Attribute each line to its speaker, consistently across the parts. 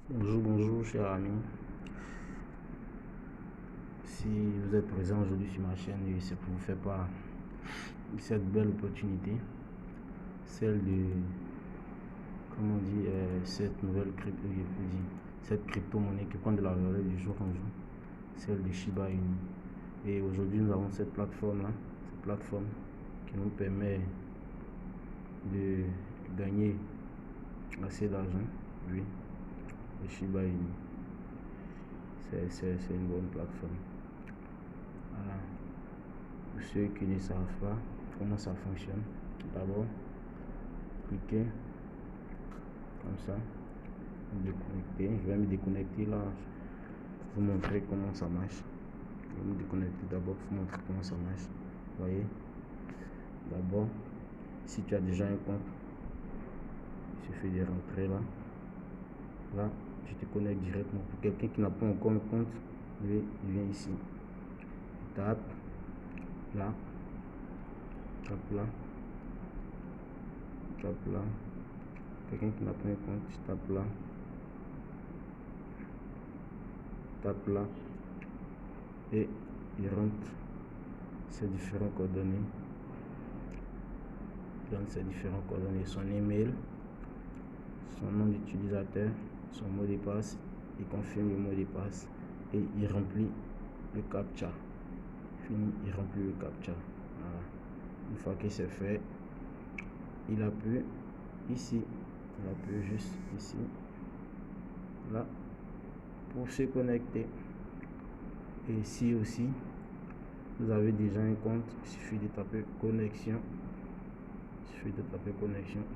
Speaker 1: Bonjour, bonjour, cher ami. Si vous êtes présent aujourd'hui sur ma chaîne, c'est pour vous faire part de cette belle opportunité, celle de, comment on dit, cette nouvelle crypto, cette crypto-monnaie qui prend de la valeur du jour en jour, celle de Shiba Inu. Et aujourd'hui, nous avons cette plateforme-là, qui nous permet de gagner assez d'argent, oui, le Shiba Inu. C'est une bonne plateforme. Voilà. Pour ceux qui ne savent pas comment ça fonctionne, d'abord, cliquez comme ça, déconnecter. Je vais me déconnecter là pour vous montrer comment ça marche. Je vais me déconnecter d'abord pour vous montrer comment ça marche. Vous voyez, d'abord, si tu as déjà un compte, il suffit de rentrer là. Là, tu te connectes directement. Pour quelqu'un qui n'a pas encore un compte, il vient ici. Il tape là. Tape là. Quelqu'un qui n'a pas un compte, tu tapes là. Tape là. Et il rentre ses différentes coordonnées. Il donne ses différentes coordonnées, son email, son nom d'utilisateur, son mot de passe. Il confirme le mot de passe et il remplit le captcha. Fini, il remplit le captcha. Voilà. Une fois que c'est fait, il appuie ici, il appuie juste ici, là, pour se connecter. Et ici aussi, vous avez déjà un compte, il suffit de taper connexion.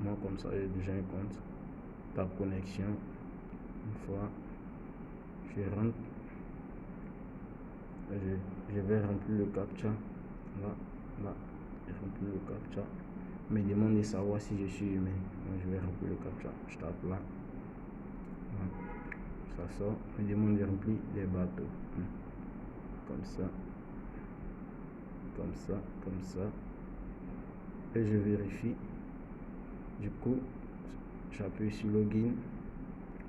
Speaker 1: Moi comme ça j'ai déjà un compte. Tape connexion. Une fois je rentre, je vais remplir le captcha. Là, je remplis le captcha. Me demande de savoir si je suis humain. Donc je vais remplir le captcha. Je tape là. Ça sort. Me demande de remplir les bateaux. Comme ça. Et je vérifie. Du coup, j'appuie sur login.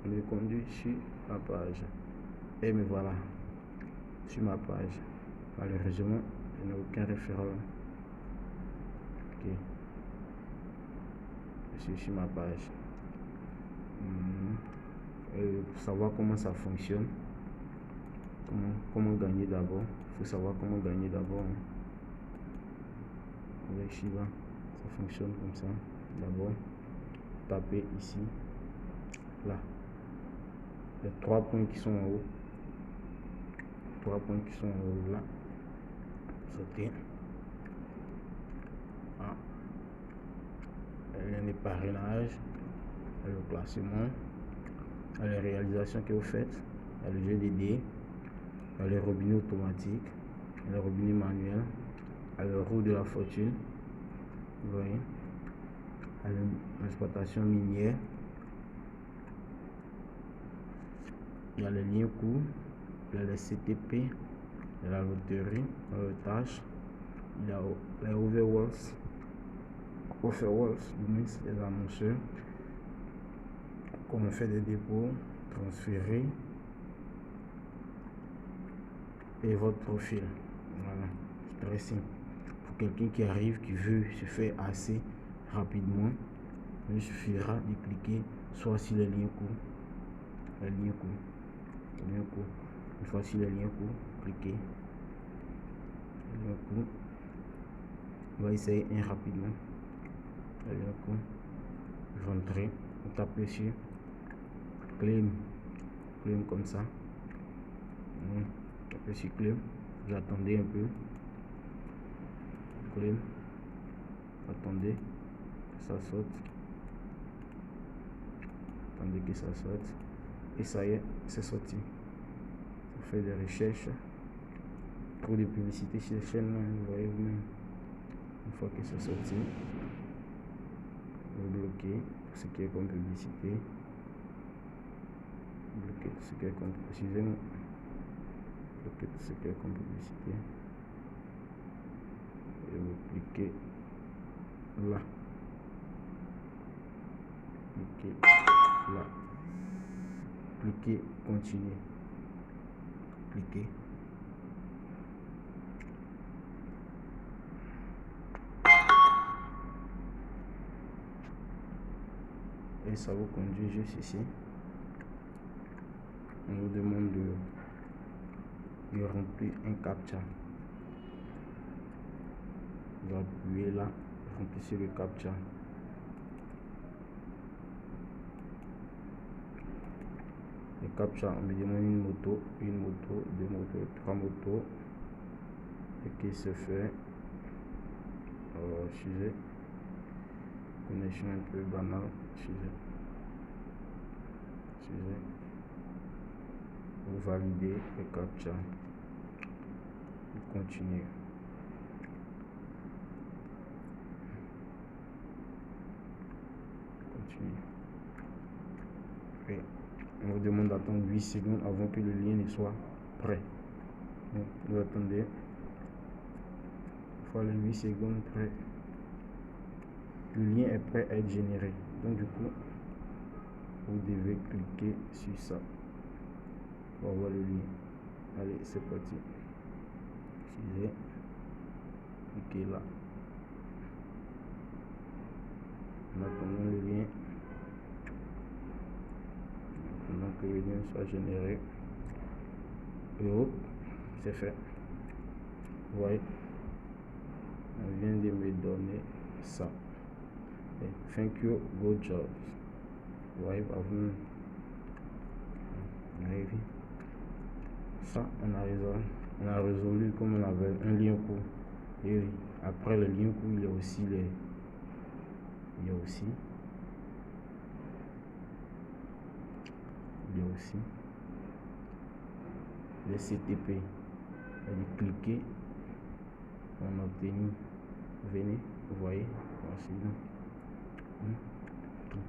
Speaker 1: On me conduit sur ma page. Et me voilà sur ma page. Malheureusement, je n'ai aucun référent. Ok. Je suis sur ma page. Pour savoir comment ça fonctionne, comment gagner d'abord. Il faut savoir comment gagner d'abord. Avec Shiba, ça fonctionne comme ça. D'abord, tapez ici, là. Il y a 3 points qui sont en haut. 3 points qui sont en haut là. Sautez. Il y a les parrainages, le classement, il y a les réalisations que vous faites, il y a le jeu des dés, il y a les robinets automatiques, il y a les robinets manuels, il y a le roue de la fortune, vous voyez, il y a l'exploitation minière, il y a les liens courts, il y a les CTP, il y a la loterie, le tâche, il y a les overwalls, les annonceurs, comme on fait des dépôts, transférer et votre profil. Voilà, c'est très simple. Pour quelqu'un qui arrive, qui veut se faire assez rapidement, il suffira de cliquer soit sur le lien court, une fois sur le lien court, cliquez le lien court. On va essayer rapidement. Le lien court, rentrez, vous tapez sur claim comme ça. Tapez sur claim, vous attendez un peu. Claim, attendez que ça saute. Attendez que ça saute. Et ça y est, c'est sorti. Ça fait des recherches. Trop de publicité sur les chaînes, vous voyez vous-même. Une fois que c'est sorti, vous bloquez tout ce qui est comme publicité. Bloquez tout ce qui est comme publicité. Bloquez tout ce qui est comme publicité. Et vous cliquez là. Cliquez là. cliquez continuer, cliquez. Et ça vous conduit juste ici. On vous demande de remplir un captcha. Vous appuyez là, remplissez le captcha. Le captcha, on me demande une moto, 2 motos, 3 motos. Et qui se fait, excusez, connexion un peu banale, excusez. Vous validez le captcha. Vous continuez. Et on vous demande d'attendre 8 secondes avant que le lien ne soit prêt. Donc, vous attendez. Il faut les 8 secondes prêt. Le lien est prêt à être généré. Donc du coup, vous devez cliquer sur ça pour avoir le lien. Allez, c'est parti. Excusez. Cliquez là. En attendant le lien. Pendant que le lien soit généré. Et hop, c'est fait. Vous voyez, on vient de me donner ça. Et thank you, good job. Vous voyez, ça, on a résolu comme on avait un lien court. Et après le lien court, il y a aussi les CTP. Et cliquez, on obtient, venez, vous voyez, en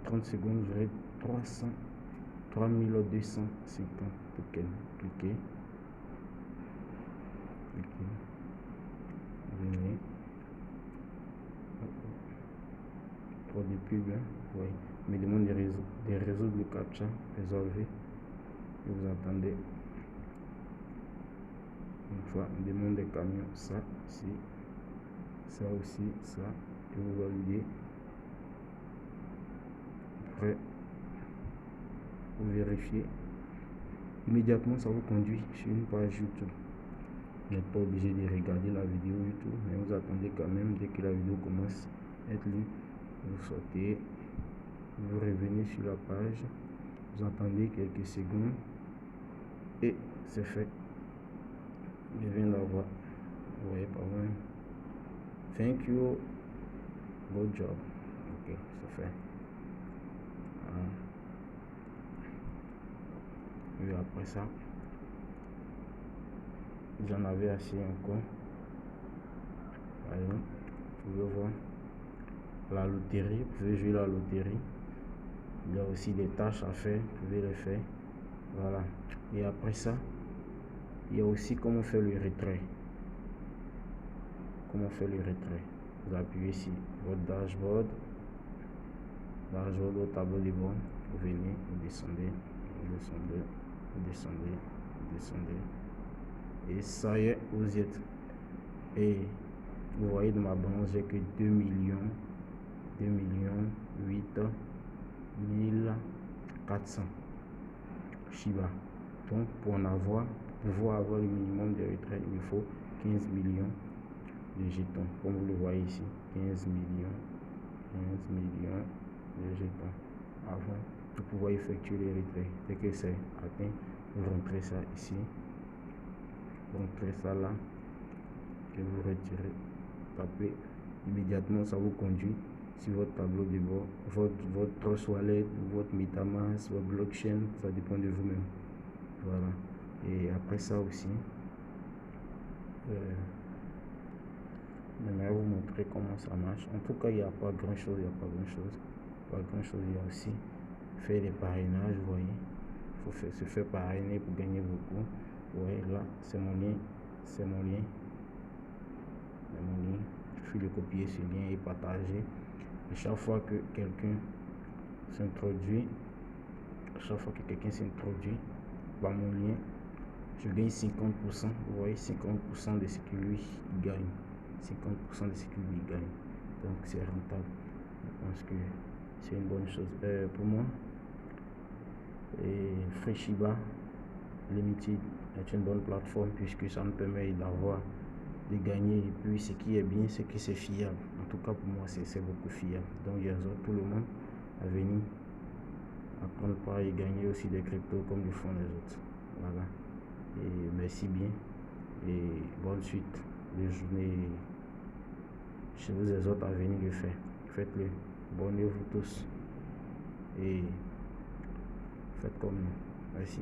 Speaker 1: 30 secondes, vous aurez 3250 tokens. Cliquez, venez, trop de pub, hein, vous voyez, me demande des réseaux de captcha, résolvez, et vous attendez. Une fois, on demande des camions, ça, si, ça aussi, ça, et vous validez. Après, vous vérifiez. Immédiatement, ça vous conduit sur une page YouTube. Vous n'êtes pas obligé de regarder la vidéo YouTube, mais vous attendez quand même dès que la vidéo commence à être lue. Vous sortez, vous revenez sur la page, vous attendez quelques secondes et c'est fait. Je viens d'avoir, vous voyez pas loin. Thank you, good job. Ok, c'est fait. Et après ça, j'en avais assez encore. Voyez, vous pouvez voir la loterie, vous pouvez jouer la loterie. Il y a aussi des tâches à faire, vous pouvez les faire. Voilà. Et après ça, il y a aussi comment faire le retrait. Comment faire le retrait. Vous appuyez sur votre dashboard. Dashboard au tableau de bord. Vous venez, vous descendez, vous descendez, vous descendez, vous descendez. Et ça y est, vous êtes. Et vous voyez dans ma balance, j'ai que 2 millions 8 400 Shiba. Donc pour pouvoir avoir le minimum de retrait, il faut 15 millions de jetons. Comme vous le voyez ici, 15 millions de jetons. Avant de pouvoir effectuer les retraits, dès que c'est atteint, vous rentrez ça ici, vous rentrez ça là, et vous retirez, tapez, immédiatement ça vous conduit sur votre tableau de bord, votre Trust Wallet, votre MetaMask, votre blockchain, ça dépend de vous-même. Voilà. Et après ça aussi, j'aimerais vous montrer comment ça marche. En tout cas, il n'y a pas grand chose, il y a aussi faire des parrainages, vous voyez. Il faut se faire parrainer pour gagner beaucoup. Vous voyez là, c'est mon lien. Il faut le copier ce lien et partager. Et chaque fois que quelqu'un s'introduit chaque fois que quelqu'un s'introduit par mon lien, je gagne 50%. Vous voyez, 50% de ce que lui il gagne. 50% de ce que lui il gagne. Donc c'est rentable. Je pense que c'est une bonne chose pour moi. Et Free Limited est une bonne plateforme puisque ça me permet de gagner. Et puis ce qui est bien, c'est que c'est fiable. En tout cas pour moi, c'est beaucoup fiable. Donc j'exhorte tout le monde à venir apprendre par et gagner aussi des cryptos comme le font les autres. Voilà. Et merci bien. Et bonne suite de journée. Je vous exhorte à venir le faire. Faites-le. Bonne nuit à vous tous. Et faites comme nous. Merci.